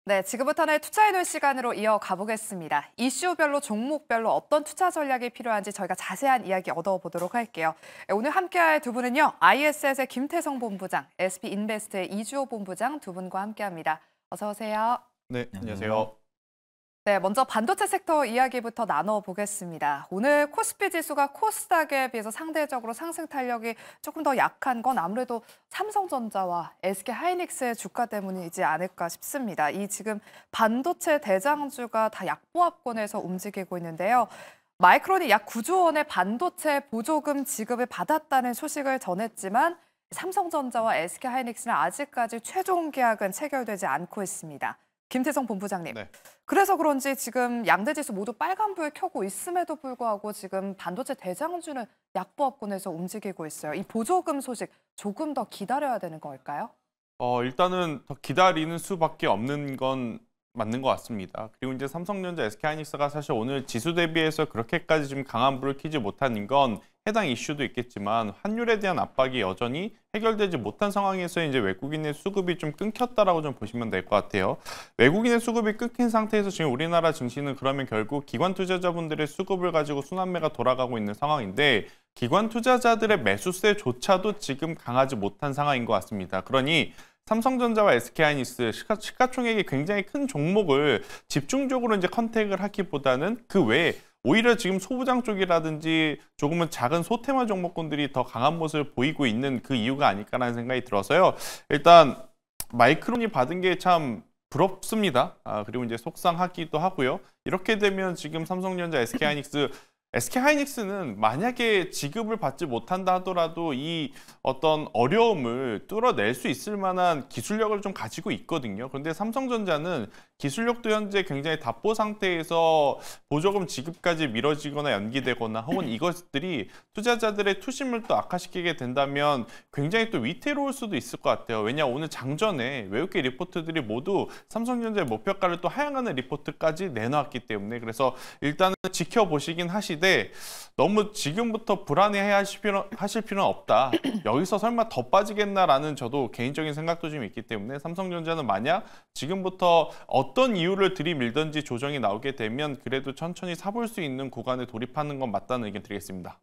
네, 지금부터는 투자해놓은 시간으로 이어가 보겠습니다. 이슈별로 종목별로 어떤 투자 전략이 필요한지 저희가 자세한 이야기 얻어보도록 할게요. 오늘 함께할 두 분은요. ISS의 김태성 본부장, SB인베스트의 이주호 본부장 두 분과 함께합니다. 어서 오세요. 네, 안녕하세요. 네, 먼저 반도체 sek터 이야기부터 나눠보겠습니다. 오늘 코스피 지수가 코스닥에 비해서 상대적으로 상승 탄력이 조금 더 약한 건 아무래도 삼성전자와 SK하이닉스의 주가 때문이지 않을까 싶습니다. 이 지금 반도체 대장주가 다 약보합권에서 움직이고 있는데요. 마이크론이 약 9조 원의 반도체 보조금 지급을 받았다는 소식을 전했지만 삼성전자와 SK하이닉스는 아직까지 최종 계약은 체결되지 않고 있습니다. 김태성 본부장님. 네. 그래서 그런지 지금 양대 지수 모두 빨간불 켜고 있음에도 불구하고 지금 반도체 대장주는 약보합권에서 움직이고 있어요. 이 보조금 소식 조금 더 기다려야 되는 걸까요? 일단은 더 기다리는 수밖에 없는 건 맞는 것 같습니다. 그리고 이제 삼성전자, SK하이닉스가 사실 오늘 지수 대비해서 그렇게까지 좀 강한 불을 켜지 못한 건 해당 이슈도 있겠지만 환율에 대한 압박이 여전히 해결되지 못한 상황에서 이제 외국인의 수급이 좀 끊겼다라고 좀 보시면 될 것 같아요. 외국인의 수급이 끊긴 상태에서 지금 우리나라 증시는 그러면 결국 기관 투자자분들의 수급을 가지고 순환매가 돌아가고 있는 상황인데 기관 투자자들의 매수세조차도 지금 강하지 못한 상황인 것 같습니다. 그러니 삼성전자와 SK하이닉스 시가총액이 굉장히 큰 종목을 집중적으로 이제 컨택을 하기보다는 그 외에 오히려 지금 소부장 쪽이라든지 조금은 작은 소테마 종목군들이 더 강한 모습을 보이고 있는 그 이유가 아닐까라는 생각이 들어서요. 일단 마이크론이 받은 게 참 부럽습니다. 그리고 이제 속상하기도 하고요. 이렇게 되면 지금 삼성전자, SK하이닉스는 만약에 지급을 받지 못한다 하더라도 이 어떤 어려움을 뚫어낼 수 있을 만한 기술력을 좀 가지고 있거든요. 그런데 삼성전자는 기술력도 현재 굉장히 답보 상태에서 보조금 지급까지 미뤄지거나 연기되거나 혹은 이것들이 투자자들의 투심을 또 악화시키게 된다면 굉장히 또 위태로울 수도 있을 것 같아요. 왜냐 오늘 장전에 외국계 리포트들이 모두 삼성전자의 목표가를 또 하향하는 리포트까지 내놓았기 때문에 그래서 일단은 지켜보시긴 하시되 너무 지금부터 불안해해 하실 필요는 없다. 여기서 설마 더 빠지겠나라는 저도 개인적인 생각도 좀 있기 때문에 삼성전자는 만약 지금부터 어떤 이유를 들이밀든지 조정이 나오게 되면 그래도 천천히 사볼 수 있는 구간에 돌입하는 건 맞다는 의견 드리겠습니다.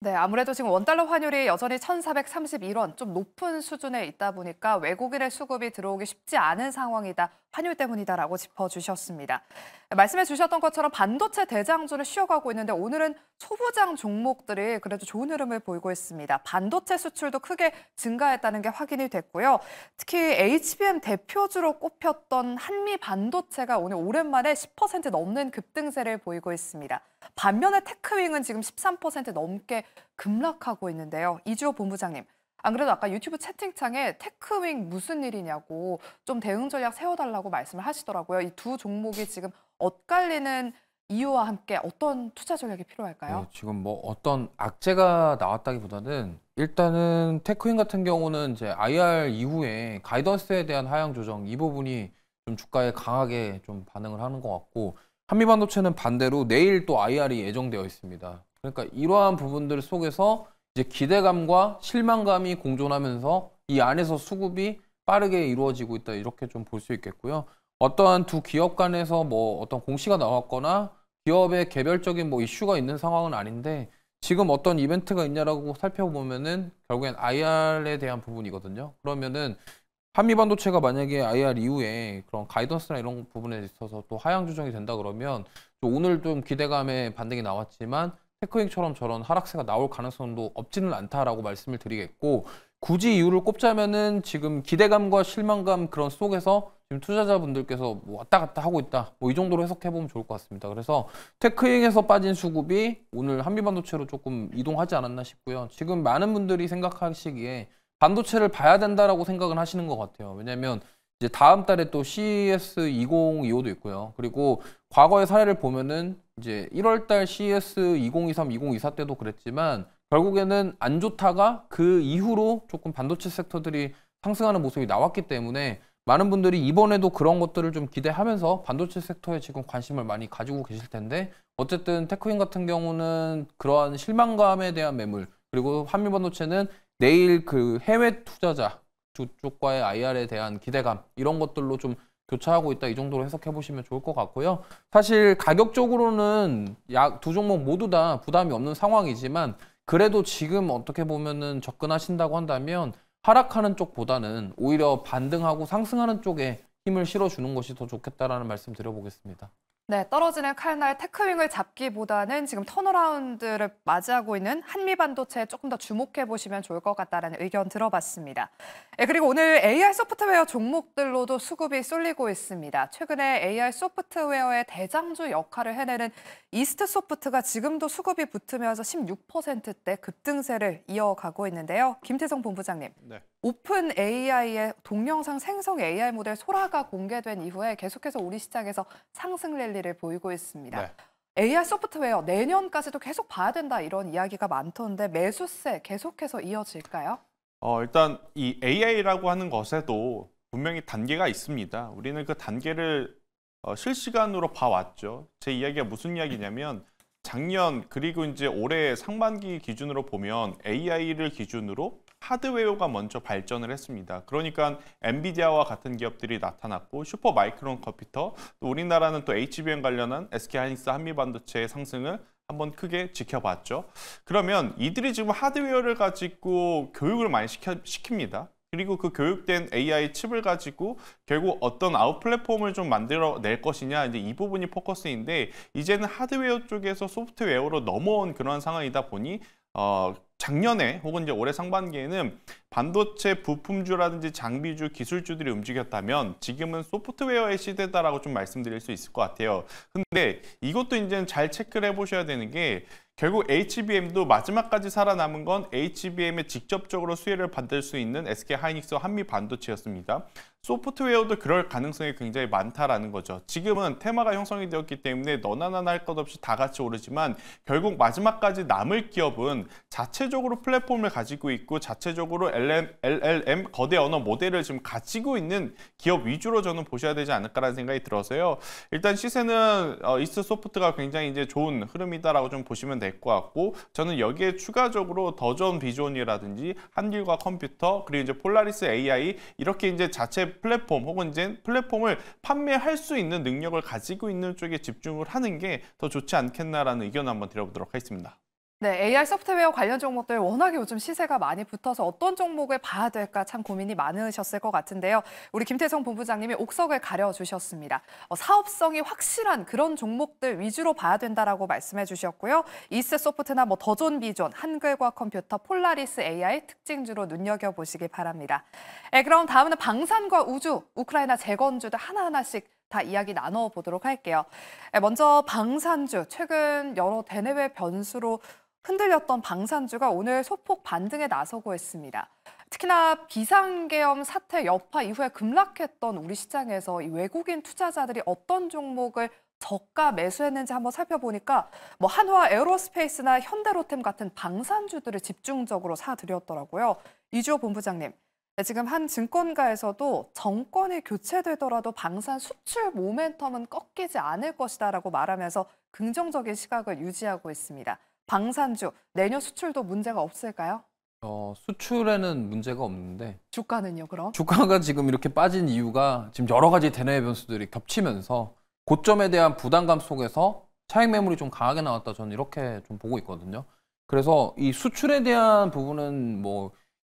네, 아무래도 지금 원달러 환율이 여전히 1,431원, 좀 높은 수준에 있다 보니까 외국인의 수급이 들어오기 쉽지 않은 상황이다. 환율 때문이다라고 짚어주셨습니다. 말씀해 주셨던 것처럼 반도체 대장주를 쉬어가고 있는데 오늘은 소부장 종목들이 그래도 좋은 흐름을 보이고 있습니다. 반도체 수출도 크게 증가했다는 게 확인이 됐고요. 특히 HBM 대표주로 꼽혔던 한미 반도체가 오늘 오랜만에 10% 넘는 급등세를 보이고 있습니다. 반면에 테크윙은 지금 13% 넘게 급락하고 있는데요. 이주호 본부장님. 안 그래도 아까 유튜브 채팅창에 테크윙 무슨 일이냐고 좀 대응 전략 세워달라고 말씀을 하시더라고요. 이 두 종목이 지금 엇갈리는 이유와 함께 어떤 투자 전략이 필요할까요? 네, 지금 뭐 어떤 악재가 나왔다기보다는 일단은 테크윈 같은 경우는 이제 IR 이후에 가이던스에 대한 하향 조정 이 부분이 좀 주가에 강하게 좀 반응을 하는 것 같고 한미반도체는 반대로 내일 또 IR이 예정되어 있습니다. 그러니까 이러한 부분들 속에서 이제 기대감과 실망감이 공존하면서 이 안에서 수급이 빠르게 이루어지고 있다 이렇게 좀 볼 수 있겠고요. 어떠한 두 기업 간에서 뭐 어떤 공시가 나왔거나 기업의 개별적인 뭐 이슈가 있는 상황은 아닌데 지금 어떤 이벤트가 있냐라고 살펴보면은 결국엔 IR에 대한 부분이거든요. 그러면은 한미반도체가 만약에 IR 이후에 그런 가이던스나 이런 부분에 있어서 또 하향 조정이 된다 그러면 오늘 좀 기대감의 반등이 나왔지만 테크윙처럼 저런 하락세가 나올 가능성도 없지는 않다라고 말씀을 드리겠고 굳이 이유를 꼽자면은 지금 기대감과 실망감 그런 속에서 지금 투자자분들께서 뭐 왔다 갔다 하고 있다 뭐 이 정도로 해석해보면 좋을 것 같습니다. 그래서 테크윙에서 빠진 수급이 오늘 한미반도체로 조금 이동하지 않았나 싶고요. 지금 많은 분들이 생각하시기에 반도체를 봐야 된다라고 생각을 하시는 것 같아요. 왜냐하면 이제 다음 달에 또 CES 2025도 있고요. 그리고 과거의 사례를 보면은 이제 1월 달 CES 2023, 2024 때도 그랬지만 결국에는 안 좋다가 그 이후로 조금 반도체 섹터들이 상승하는 모습이 나왔기 때문에 많은 분들이 이번에도 그런 것들을 좀 기대하면서 반도체 섹터에 지금 관심을 많이 가지고 계실 텐데 어쨌든 테크윈 같은 경우는 그러한 실망감에 대한 매물 그리고 한미반도체는 내일 그 해외 투자자 쪽과의 IR에 대한 기대감 이런 것들로 좀 교차하고 있다 이 정도로 해석해 보시면 좋을 것 같고요. 사실 가격적으로는 두 종목 모두 다 부담이 없는 상황이지만 그래도 지금 어떻게 보면은 접근하신다고 한다면 하락하는 쪽보다는 오히려 반등하고 상승하는 쪽에 힘을 실어주는 것이 더 좋겠다라는 말씀 드려보겠습니다. 네, 떨어지는 칼날 테크윙을 잡기보다는 지금 턴어라운드를 맞이하고 있는 한미반도체에 조금 더 주목해 보시면 좋을 것 같다는 의견 들어봤습니다. 그리고 오늘 AI 소프트웨어 종목들로도 수급이 쏠리고 있습니다. 최근에 AI 소프트웨어의 대장주 역할을 해내는 이스트소프트가 지금도 수급이 붙으면서 16%대 급등세를 이어가고 있는데요. 김태성 본부장님. 네. 오픈 AI의 동영상 생성 AI 모델 소라가 공개된 이후에 계속해서 우리 시장에서 상승 랠리를 보이고 있습니다. 네. AI 소프트웨어 내년까지도 계속 봐야 된다 이런 이야기가 많던데 매수세 계속해서 이어질까요? 일단 이 AI라고 하는 것에도 분명히 단계가 있습니다. 우리는 그 단계를 실시간으로 봐왔죠. 제 이야기가 무슨 이야기냐면 작년 그리고 이제 올해 상반기 기준으로 보면 AI를 기준으로 하드웨어가 먼저 발전을 했습니다. 그러니까 엔비디아와 같은 기업들이 나타났고 슈퍼마이크론 컴퓨터, 또 우리나라는 또 HBM 관련한 SK하이닉스 한미반도체의 상승을 한번 크게 지켜봤죠. 그러면 이들이 지금 하드웨어를 가지고 교육을 많이 시킵니다. 그리고 그 교육된 AI 칩을 가지고 결국 어떤 아웃 플랫폼을 좀 만들어낼 것이냐, 이제 이 부분이 포커스인데 이제는 하드웨어 쪽에서 소프트웨어로 넘어온 그런 상황이다 보니 작년에 혹은 이제 올해 상반기에는 반도체 부품주라든지 장비주, 기술주들이 움직였다면 지금은 소프트웨어의 시대다라고 좀 말씀드릴 수 있을 것 같아요. 근데 이것도 이제는 잘 체크를 해보셔야 되는 게 결국 HBM도 마지막까지 살아남은 건 HBM에 직접적으로 수혜를 받을 수 있는 SK하이닉스와 한미반도체였습니다. 소프트웨어도 그럴 가능성이 굉장히 많다라는 거죠. 지금은 테마가 형성이 되었기 때문에 너나 나나 할 것 없이 다 같이 오르지만 결국 마지막까지 남을 기업은 자체적으로 플랫폼을 가지고 있고 자체적으로 LLM 거대 언어 모델을 지금 가지고 있는 기업 위주로 저는 보셔야 되지 않을까라는 생각이 들어서요. 일단 시세는 이스트소프트가 굉장히 이제 좋은 흐름이다라고 좀 보시면 될 것 같고 저는 여기에 추가적으로 더존 비존이라든지 한길과 컴퓨터 그리고 이제 폴라리스 AI 이렇게 이제 자체 플랫폼 혹은 이제 플랫폼을 판매할 수 있는 능력을 가지고 있는 쪽에 집중을 하는 게 더 좋지 않겠나라는 의견을 한번 드려보도록 하겠습니다. 네, AI 소프트웨어 관련 종목들 워낙에 요즘 시세가 많이 붙어서 어떤 종목을 봐야 될까 참 고민이 많으셨을 것 같은데요. 우리 김태성 본부장님이 옥석을 가려주셨습니다. 사업성이 확실한 그런 종목들 위주로 봐야 된다라고 말씀해 주셨고요. 이스트소프트나 더존 비존, 한글과 컴퓨터, 폴라리스 AI 특징주로 눈여겨보시기 바랍니다. 그럼 다음은 방산과 우주, 우크라이나 재건주들 하나하나씩 다 이야기 나눠보도록 할게요. 먼저 방산주, 최근 여러 대내외 변수로 흔들렸던 방산주가 오늘 소폭 반등에 나서고 있습니다. 특히나 비상계엄 사태 여파 이후에 급락했던 우리 시장에서 이 외국인 투자자들이 어떤 종목을 저가 매수했는지 한번 살펴보니까 한화 에어로스페이스나 현대로템 같은 방산주들을 집중적으로 사들였더라고요. 이주호 본부장님. 지금 한 증권가에서도 정권이 교체되더라도 방산 수출 모멘텀은 꺾이지 않을 것이다라고 말하면서 긍정적인 시각을 유지하고 있습니다. 방산주, 내년 수출도 문제가 없을까요? 수출에는 문제가 없는데 주가는요, 그럼? 주가가 지금 이렇게 빠진 이유가 지금 여러 가지 대내외 변수들이 겹치면서 고점에 대한 부담감 속에서 차익 매물이 좀 강하게 나왔다 저는 이렇게 좀 보고 있거든요. 그래서 이 수출에 대한 부분은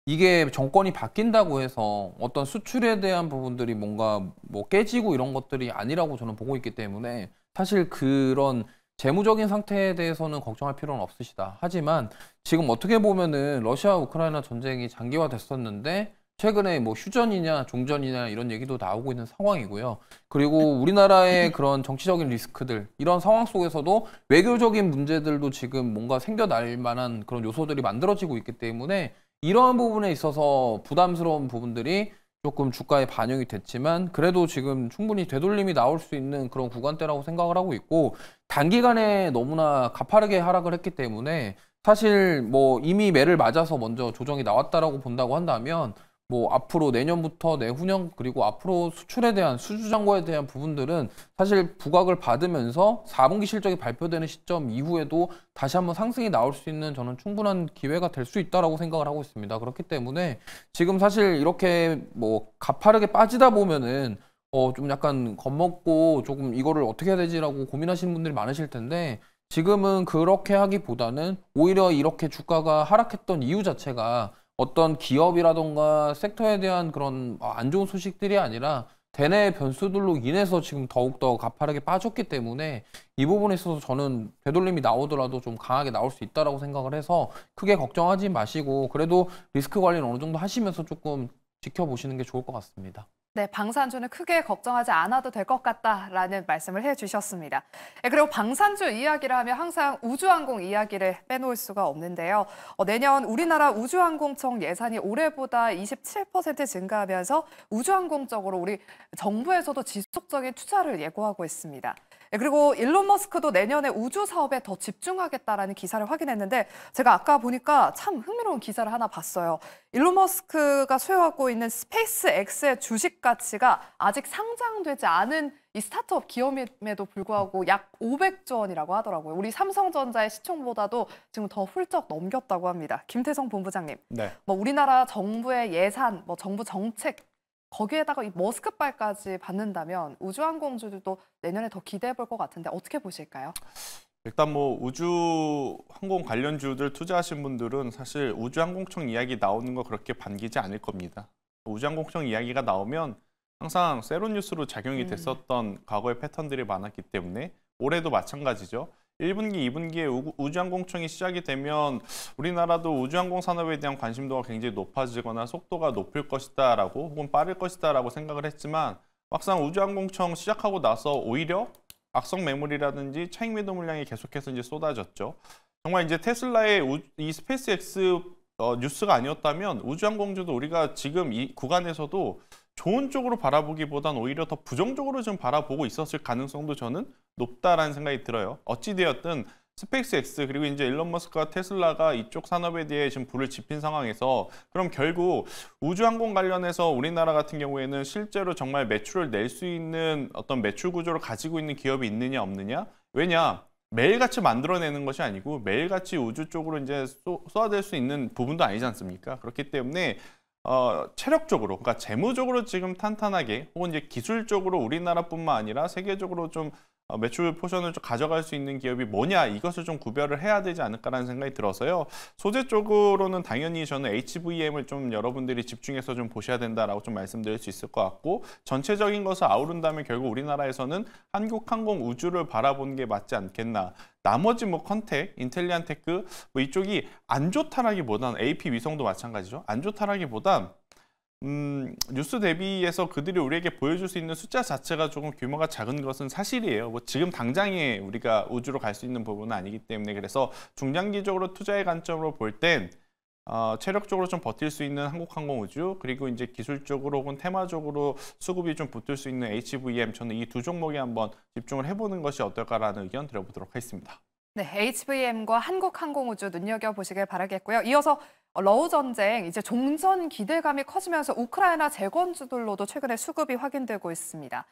이게 정권이 바뀐다고 해서 어떤 수출에 대한 부분들이 뭔가 깨지고 이런 것들이 아니라고 저는 보고 있기 때문에 사실 그런 재무적인 상태에 대해서는 걱정할 필요는 없으시다. 하지만 지금 어떻게 보면은 러시아 우크라이나 전쟁이 장기화됐었는데 최근에 휴전이냐 종전이냐 이런 얘기도 나오고 있는 상황이고요. 그리고 우리나라의 그런 정치적인 리스크들 이런 상황 속에서도 외교적인 문제들도 지금 뭔가 생겨날 만한 그런 요소들이 만들어지고 있기 때문에 이러한 부분에 있어서 부담스러운 부분들이 조금 주가에 반영이 됐지만 그래도 지금 충분히 되돌림이 나올 수 있는 그런 구간대라고 생각을 하고 있고 단기간에 너무나 가파르게 하락을 했기 때문에 사실 이미 매를 맞아서 먼저 조정이 나왔다라고 본다고 한다면 앞으로 내년부터 내후년 그리고 앞으로 수출에 대한 수주잔고에 대한 부분들은 사실 부각을 받으면서 4분기 실적이 발표되는 시점 이후에도 다시 한번 상승이 나올 수 있는 저는 충분한 기회가 될 수 있다라고 생각을 하고 있습니다. 그렇기 때문에 지금 사실 이렇게 가파르게 빠지다 보면은 좀 약간 겁먹고 조금 이거를 어떻게 해야 되지라고 고민하시는 분들이 많으실 텐데 지금은 그렇게 하기보다는 오히려 이렇게 주가가 하락했던 이유 자체가 어떤 기업이라던가 섹터에 대한 그런 안 좋은 소식들이 아니라 대내 변수들로 인해서 지금 더욱더 가파르게 빠졌기 때문에 이 부분에 있어서 저는 되돌림이 나오더라도 좀 강하게 나올 수 있다라고 생각을 해서 크게 걱정하지 마시고 그래도 리스크 관리는 어느 정도 하시면서 조금 지켜보시는 게 좋을 것 같습니다. 네, 방산주는 크게 걱정하지 않아도 될 것 같다라는 말씀을 해주셨습니다. 그리고 방산주 이야기를 하면 항상 우주항공 이야기를 빼놓을 수가 없는데요. 내년 우리나라 우주항공청 예산이 올해보다 27% 증가하면서 우주항공 쪽으로 우리 정부에서도 지속적인 투자를 예고하고 있습니다. 그리고 일론 머스크도 내년에 우주 사업에 더 집중하겠다라는 기사를 확인했는데 제가 아까 보니까 참 흥미로운 기사를 하나 봤어요. 일론 머스크가 소유하고 있는 스페이스X의 주식 가치가 아직 상장되지 않은 이 스타트업 기업임에도 불구하고 약 500조 원이라고 하더라고요. 우리 삼성전자의 시총보다도 지금 더 훌쩍 넘겼다고 합니다. 김태성 본부장님, 네. 우리나라 정부의 예산, 정부 정책 거기에다가 이 머스크발까지 받는다면 우주항공주들도 내년에 더 기대해 볼 것 같은데 어떻게 보실까요? 일단 우주항공 관련주들 투자하신 분들은 사실 우주항공청 이야기 나오는 거 그렇게 반기지 않을 겁니다. 우주항공청 이야기가 나오면 항상 세로뉴스로 작용이 됐었던 과거의 패턴들이 많았기 때문에 올해도 마찬가지죠. 1분기, 2분기에 우주항공청이 시작이 되면 우리나라도 우주항공 산업에 대한 관심도가 굉장히 높아지거나 속도가 높을 것이다라고 혹은 빠를 것이다라고 생각을 했지만 막상 우주항공청 시작하고 나서 오히려 악성 매물이라든지 차익 매도 물량이 계속해서 이제 쏟아졌죠. 정말 이제 테슬라의 이 스페이스X 뉴스가 아니었다면 우주항공주도 우리가 지금 이 구간에서도 좋은 쪽으로 바라보기보단 오히려 더 부정적으로 좀 바라보고 있었을 가능성도 저는 높다라는 생각이 들어요. 어찌되었든 스페이스X 그리고 이제 일론 머스크와 테슬라가 이쪽 산업에 대해 지금 불을 지핀 상황에서 그럼 결국 우주항공 관련해서 우리나라 같은 경우에는 실제로 정말 매출을 낼 수 있는 어떤 매출 구조를 가지고 있는 기업이 있느냐 없느냐? 왜냐? 매일같이 만들어내는 것이 아니고 매일같이 우주 쪽으로 이제 쏘아댈 수 있는 부분도 아니지 않습니까? 그렇기 때문에 체력적으로, 그러니까 재무적으로 지금 탄탄하게 혹은 이제 기술적으로 우리나라뿐만 아니라 세계적으로 좀 매출 포션을 좀 가져갈 수 있는 기업이 뭐냐 이것을 좀 구별을 해야 되지 않을까라는 생각이 들어서요. 소재 쪽으로는 당연히 저는 HVM을 좀 여러분들이 집중해서 좀 보셔야 된다라고 좀 말씀드릴 수 있을 것 같고 전체적인 것을 아우른다면 결국 우리나라에서는 한국항공 우주를 바라보는 게 맞지 않겠나. 나머지 컨텍, 인텔리안테크 이쪽이 안 좋다라기보단 AP 위성도 마찬가지죠. 안 좋다라기보단 뉴스 대비해서 그들이 우리에게 보여줄 수 있는 숫자 자체가 조금 규모가 작은 것은 사실이에요. 지금 당장에 우리가 우주로 갈 수 있는 부분은 아니기 때문에 그래서 중장기적으로 투자의 관점으로 볼 땐 체력적으로 좀 버틸 수 있는 한국항공우주 그리고 이제 기술적으로 혹은 테마적으로 수급이 좀 붙을 수 있는 HVM 저는 이 두 종목에 한번 집중을 해보는 것이 어떨까라는 의견 드려보도록 하겠습니다. 네, HVM과 한국항공우주 눈여겨보시길 바라겠고요. 이어서 러우 전쟁, 이제 종전 기대감이 커지면서 우크라이나 재건주들로도 최근에 수급이 확인되고 있습니다.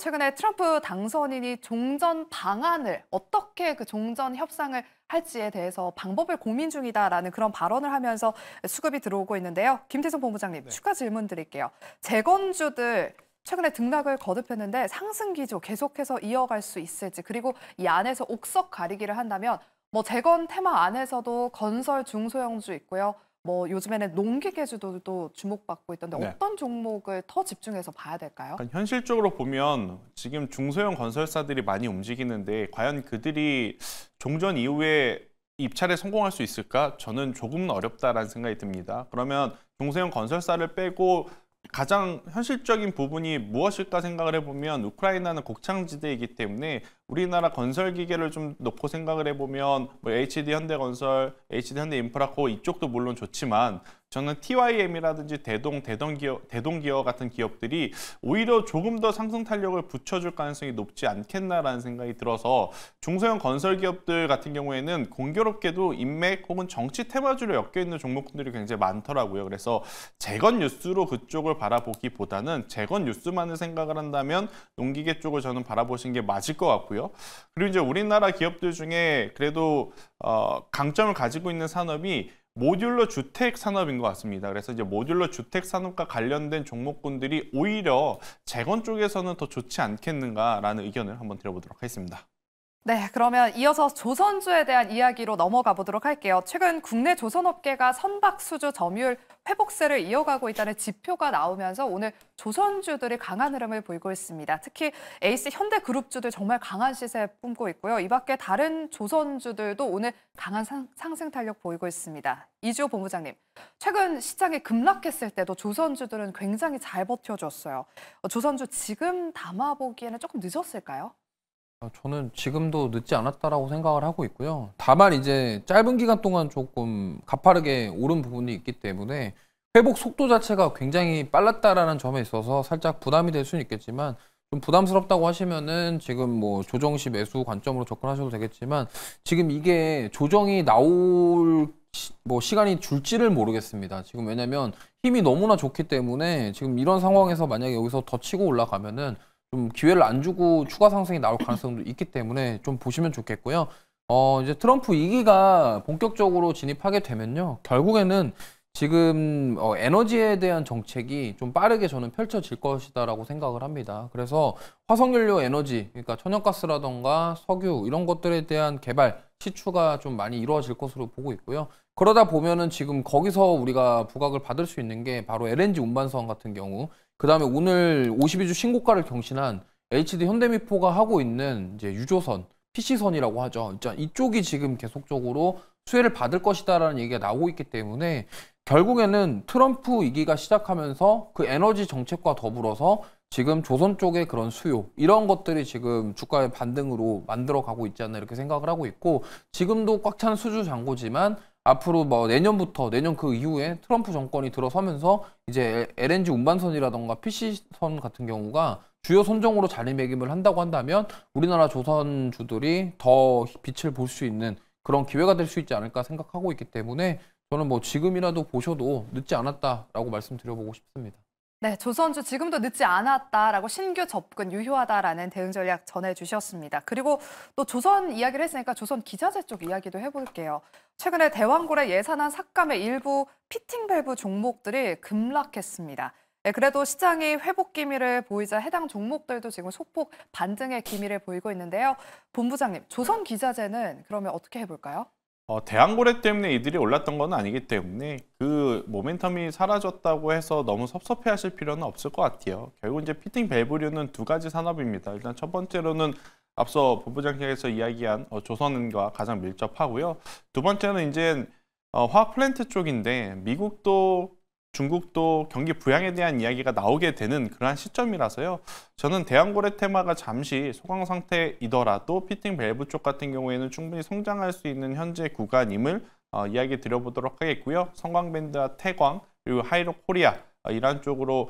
최근에 트럼프 당선인이 종전 방안을 어떻게 그 종전 협상을 할지에 대해서 방법을 고민 중이다라는 그런 발언을 하면서 수급이 들어오고 있는데요. 김태성 본부장님, 네. 추가 질문 드릴게요. 재건주들 최근에 등락을 거듭했는데 상승 기조 계속해서 이어갈 수 있을지 그리고 이 안에서 옥석 가리기를 한다면 재건 테마 안에서도 건설 중소형주 있고요. 요즘에는 농기계주도 주목받고 있던데 네. 어떤 종목을 더 집중해서 봐야 될까요? 그러니까 현실적으로 보면 지금 중소형 건설사들이 많이 움직이는데 과연 그들이 종전 이후에 입찰에 성공할 수 있을까? 저는 조금은 어렵다라는 생각이 듭니다. 그러면 중소형 건설사를 빼고 가장 현실적인 부분이 무엇일까 생각을 해보면 우크라이나는 곡창지대이기 때문에 우리나라 건설 기계를 좀 놓고 생각을 해보면 HD 현대건설, HD 현대인프라코 이쪽도 물론 좋지만 저는 TYM이라든지 대동기어 같은 기업들이 오히려 조금 더 상승 탄력을 붙여줄 가능성이 높지 않겠나라는 생각이 들어서 중소형 건설 기업들 같은 경우에는 공교롭게도 인맥 혹은 정치 테마주로 엮여 있는 종목들이 굉장히 많더라고요. 그래서 재건 뉴스로 그쪽을 바라보기보다는 재건 뉴스만을 생각을 한다면 농기계 쪽을 저는 바라보시는 게 맞을 것 같고요. 그리고 이제 우리나라 기업들 중에 그래도 강점을 가지고 있는 산업이 모듈러 주택 산업인 것 같습니다. 그래서 이제 모듈러 주택 산업과 관련된 종목군들이 오히려 재건 쪽에서는 더 좋지 않겠는가라는 의견을 한번 드려보도록 하겠습니다. 네, 그러면 이어서 조선주에 대한 이야기로 넘어가 보도록 할게요. 최근 국내 조선업계가 선박수주 점유율 회복세를 이어가고 있다는 지표가 나오면서 오늘 조선주들이 강한 흐름을 보이고 있습니다. 특히 에이스 현대그룹주들 정말 강한 시세 뿜고 있고요. 이 밖에 다른 조선주들도 오늘 강한 상승 탄력 보이고 있습니다. 이주호 본부장님, 최근 시장이 급락했을 때도 조선주들은 굉장히 잘 버텨줬어요. 조선주 지금 담아보기에는 조금 늦었을까요? 저는 지금도 늦지 않았다라고 생각을 하고 있고요. 다만 이제 짧은 기간 동안 조금 가파르게 오른 부분이 있기 때문에 회복 속도 자체가 굉장히 빨랐다라는 점에 있어서 살짝 부담이 될 수는 있겠지만 좀 부담스럽다고 하시면은 지금 뭐 조정 시 매수 관점으로 접근하셔도 되겠지만 지금 이게 조정이 나올 시간이 줄지를 모르겠습니다. 지금 왜냐면 힘이 너무나 좋기 때문에 지금 이런 상황에서 만약에 여기서 더 치고 올라가면은 좀 기회를 안 주고 추가 상승이 나올 가능성도 있기 때문에 좀 보시면 좋겠고요. 이제 트럼프 2기가 본격적으로 진입하게 되면요. 결국에는 지금 에너지에 대한 정책이 좀 빠르게 저는 펼쳐질 것이다라고 생각을 합니다. 그래서 화석연료 에너지, 그러니까 천연가스라던가 석유 이런 것들에 대한 개발, 시추가 좀 많이 이루어질 것으로 보고 있고요. 그러다 보면은 지금 거기서 우리가 부각을 받을 수 있는 게 바로 LNG 운반선 같은 경우, 그 다음에 오늘 52주 신고가를 경신한 HD 현대미포가 하고 있는 이제 유조선, PC선이라고 하죠. 이쪽이 지금 계속적으로 수혜를 받을 것이다라는 얘기가 나오고 있기 때문에 결국에는 트럼프 2기가 시작하면서 그 에너지 정책과 더불어서 지금 조선 쪽의 그런 수요 이런 것들이 지금 주가의 반등으로 만들어 가고 있지 않나 이렇게 생각을 하고 있고 지금도 꽉 찬 수주 잔고지만 앞으로 뭐 내년부터 내년 그 이후에 트럼프 정권이 들어서면서 이제 LNG 운반선이라던가 PC선 같은 경우가 주요 선종으로 자리매김을 한다고 한다면 우리나라 조선주들이 더 빛을 볼 수 있는 그런 기회가 될 수 있지 않을까 생각하고 있기 때문에 저는 뭐 지금이라도 보셔도 늦지 않았다라고 말씀드려보고 싶습니다. 네, 조선주 지금도 늦지 않았다라고 신규 접근 유효하다라는 대응 전략 전해주셨습니다. 그리고 또 조선 이야기를 했으니까 조선 기자재 쪽 이야기도 해볼게요. 최근에 대왕고래 예산안 삭감의 일부 피팅 밸브 종목들이 급락했습니다. 네, 그래도 시장이 회복 기미를 보이자 해당 종목들도 지금 소폭 반등의 기미를 보이고 있는데요. 본부장님, 조선 기자재는 그러면 어떻게 해볼까요? 대왕고래 때문에 이들이 올랐던 건 아니기 때문에 그 모멘텀이 사라졌다고 해서 너무 섭섭해하실 필요는 없을 것 같아요. 결국 이제 피팅 밸브류는 두 가지 산업입니다. 일단 첫 번째로는 앞서 본부장께서 이야기한 조선과 가장 밀접하고요. 두 번째는 이제 화학 플랜트 쪽인데 미국도 중국도 경기 부양에 대한 이야기가 나오게 되는 그러한 시점이라서요. 저는 대왕고래 테마가 잠시 소강 상태이더라도 피팅 밸브 쪽 같은 경우에는 충분히 성장할 수 있는 현재 구간임을 이야기 드려보도록 하겠고요. 성광밴드와 태광 그리고 하이로 코리아 이런 쪽으로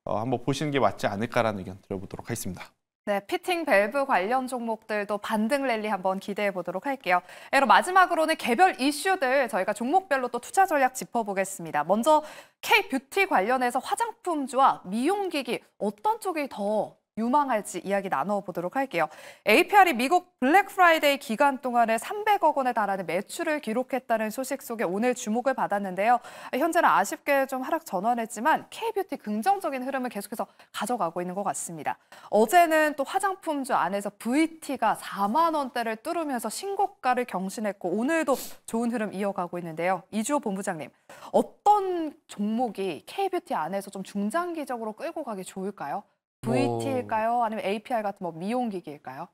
한번 보시는 게 맞지 않을까라는 의견 드려보도록 하겠습니다. 네, 피팅 밸브 관련 종목들도 반등 랠리 한번 기대해 보도록 할게요. 그럼 마지막으로는 개별 이슈들 저희가 종목별로 또 투자 전략 짚어보겠습니다. 먼저 K뷰티 관련해서 화장품주와 미용기기 어떤 쪽이 더 유망할지 이야기 나눠보도록 할게요. APR이 미국 블랙 프라이데이 기간 동안에 300억 원에 달하는 매출을 기록했다는 소식 속에 오늘 주목을 받았는데요. 현재는 아쉽게 좀 하락 전환했지만 K뷰티 긍정적인 흐름을 계속해서 가져가고 있는 것 같습니다. 어제는 또 화장품주 안에서 VT가 4만 원대를 뚫으면서 신고가를 경신했고 오늘도 좋은 흐름 이어가고 있는데요. 이주호 본부장님, 어떤 종목이 K뷰티 안에서 좀 중장기적으로 끌고 가기 좋을까요? VT일까요? 아니면 APR 같은 뭐 미용기기일까요?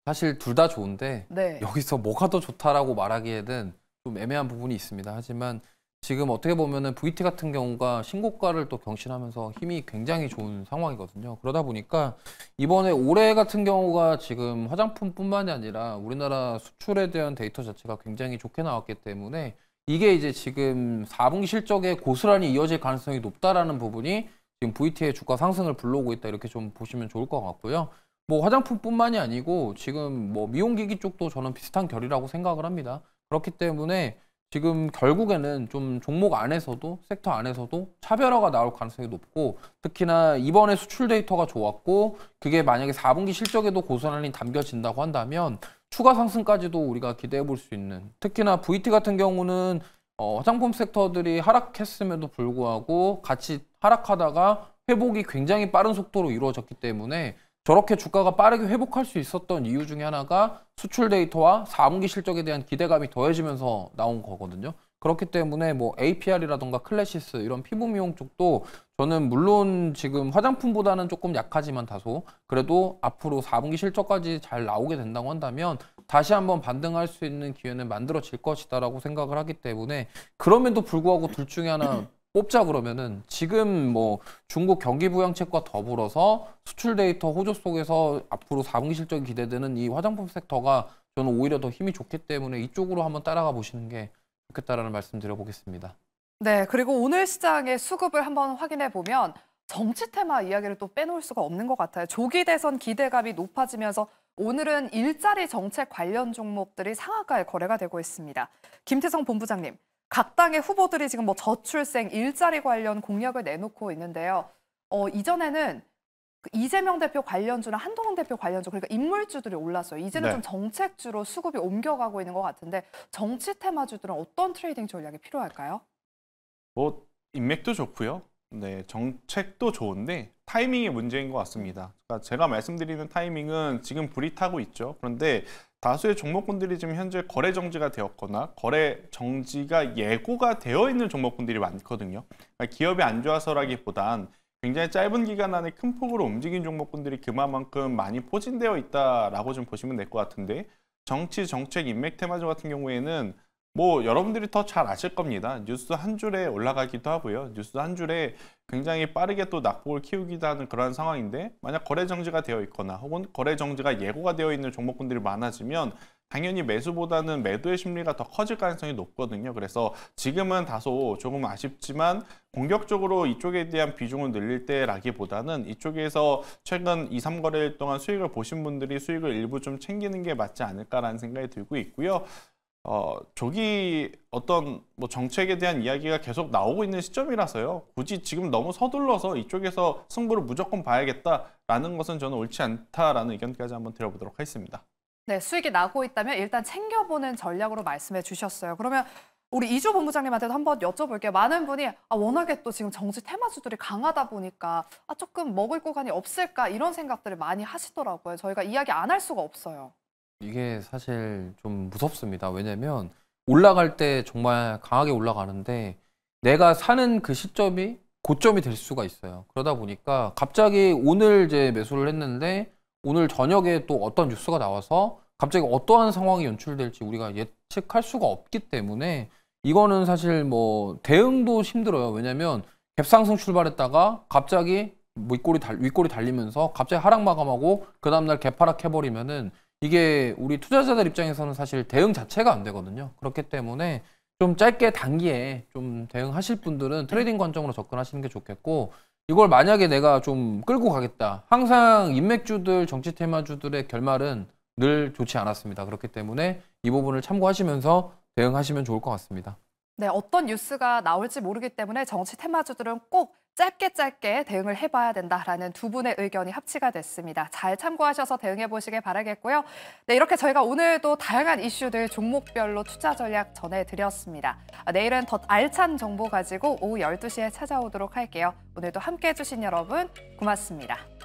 사실 둘 다 좋은데 네. 여기서 뭐가 더 좋다라고 말하기에는 좀 애매한 부분이 있습니다. 하지만 지금 어떻게 보면은 VT 같은 경우가 신고가를 또 경신하면서 힘이 굉장히 좋은 상황이거든요. 그러다 보니까 이번에 올해 같은 경우가 지금 화장품뿐만이 아니라 우리나라 수출에 대한 데이터 자체가 굉장히 좋게 나왔기 때문에 이게 이제 지금 4분기 실적에 고스란히 이어질 가능성이 높다라는 부분이 지금 VT의 주가 상승을 불러오고 있다 이렇게 좀 보시면 좋을 것 같고요. 뭐 화장품뿐만이 아니고 지금 뭐 미용기기 쪽도 저는 비슷한 결이라고 생각을 합니다. 그렇기 때문에 지금 결국에는 좀 종목 안에서도 섹터 안에서도 차별화가 나올 가능성이 높고 특히나 이번에 수출 데이터가 좋았고 그게 만약에 4분기 실적에도 고스란히 담겨진다고 한다면 추가 상승까지도 우리가 기대해 볼 수 있는 특히나 VT 같은 경우는 화장품 섹터들이 하락했음에도 불구하고 같이 하락하다가 회복이 굉장히 빠른 속도로 이루어졌기 때문에 저렇게 주가가 빠르게 회복할 수 있었던 이유 중에 하나가 수출 데이터와 4분기 실적에 대한 기대감이 더해지면서 나온 거거든요. 그렇기 때문에 뭐 APR이라던가 클래시스 이런 피부 미용 쪽도 저는 물론 지금 화장품보다는 조금 약하지만 다소 그래도 앞으로 4분기 실적까지 잘 나오게 된다고 한다면 다시 한번 반등할 수 있는 기회는 만들어질 것이다라고 생각을 하기 때문에 그럼에도 불구하고 둘 중에 하나 뽑자 그러면은 지금 뭐 중국 경기 부양책과 더불어서 수출 데이터 호조 속에서 앞으로 4분기 실적이 기대되는 이 화장품 섹터가 저는 오히려 더 힘이 좋기 때문에 이쪽으로 한번 따라가 보시는 게 좋겠다라는 말씀 드려보겠습니다. 네, 그리고 오늘 시장의 수급을 한번 확인해 보면 정치 테마 이야기를 또 빼놓을 수가 없는 것 같아요. 조기 대선 기대감이 높아지면서 오늘은 일자리 정책 관련 종목들이 상한가에 거래가 되고 있습니다. 김태성 본부장님, 각 당의 후보들이 지금 뭐 저출생, 일자리 관련 공약을 내놓고 있는데요. 이전에는 그 이재명 대표 관련주나 한동훈 대표 관련주, 그러니까 인물주들이 올랐어요. 이제는 네. 좀 정책주로 수급이 옮겨가고 있는 것 같은데 정치 테마주들은 어떤 트레이딩 전략이 필요할까요? 뭐 인맥도 좋고요. 네, 정책도 좋은데 타이밍이 문제인 것 같습니다. 그러니까 제가 말씀드리는 타이밍은 지금 불이 타고 있죠. 그런데 다수의 종목군들이 지금 현재 거래 정지가 되었거나 거래 정지가 예고가 되어 있는 종목군들이 많거든요. 그러니까 기업이 안 좋아서라기보단 굉장히 짧은 기간 안에 큰 폭으로 움직인 종목군들이 그만큼 많이 포진되어 있다라고 좀 보시면 될 것 같은데 정치, 정책, 인맥 테마주 같은 경우에는 뭐 여러분들이 더 잘 아실 겁니다. 뉴스 한 줄에 올라가기도 하고요. 뉴스 한 줄에 굉장히 빠르게 또 낙폭을 키우기도 하는 그런 상황인데 만약 거래 정지가 되어 있거나 혹은 거래 정지가 예고가 되어 있는 종목군들이 많아지면 당연히 매수보다는 매도의 심리가 더 커질 가능성이 높거든요. 그래서 지금은 다소 조금 아쉽지만 공격적으로 이쪽에 대한 비중을 늘릴 때라기보다는 이쪽에서 최근 2, 3거래일 동안 수익을 보신 분들이 수익을 일부 좀 챙기는 게 맞지 않을까라는 생각이 들고 있고요. 조기 어떤 뭐 정책에 대한 이야기가 계속 나오고 있는 시점이라서요. 굳이 지금 너무 서둘러서 이쪽에서 승부를 무조건 봐야겠다라는 것은 저는 옳지 않다라는 의견까지 한번 드려보도록 하겠습니다. 네, 수익이 나고 있다면 일단 챙겨보는 전략으로 말씀해 주셨어요. 그러면 우리 이주 본부장님한테도 한번 여쭤볼게요. 많은 분이 워낙에 또 지금 정치 테마주들이 강하다 보니까 조금 먹을 구간이 없을까 이런 생각들을 많이 하시더라고요. 저희가 이야기 안 할 수가 없어요. 이게 사실 좀 무섭습니다. 왜냐면 올라갈 때 정말 강하게 올라가는데 내가 사는 그 시점이 고점이 될 수가 있어요. 그러다 보니까 갑자기 오늘 이제 매수를 했는데 오늘 저녁에 또 어떤 뉴스가 나와서 갑자기 어떠한 상황이 연출될지 우리가 예측할 수가 없기 때문에 이거는 사실 뭐 대응도 힘들어요. 왜냐면 갭상승 출발했다가 갑자기 윗골이 달리면서 갑자기 하락 마감하고 그 다음날 갭하락 해버리면은 이게 우리 투자자들 입장에서는 사실 대응 자체가 안 되거든요. 그렇기 때문에 좀 짧게 단기에 좀 대응하실 분들은 트레이딩 관점으로 접근하시는 게 좋겠고 이걸 만약에 내가 좀 끌고 가겠다. 항상 인맥주들, 정치 테마주들의 결말은 늘 좋지 않았습니다. 그렇기 때문에 이 부분을 참고하시면서 대응하시면 좋을 것 같습니다. 네, 어떤 뉴스가 나올지 모르기 때문에 정치 테마주들은 꼭 짧게 대응을 해봐야 된다라는 두 분의 의견이 합치가 됐습니다. 잘 참고하셔서 대응해 보시길 바라겠고요. 네, 이렇게 저희가 오늘도 다양한 이슈들 종목별로 투자 전략 전해드렸습니다. 내일은 더 알찬 정보 가지고 오후 12시에 찾아오도록 할게요. 오늘도 함께해 주신 여러분 고맙습니다.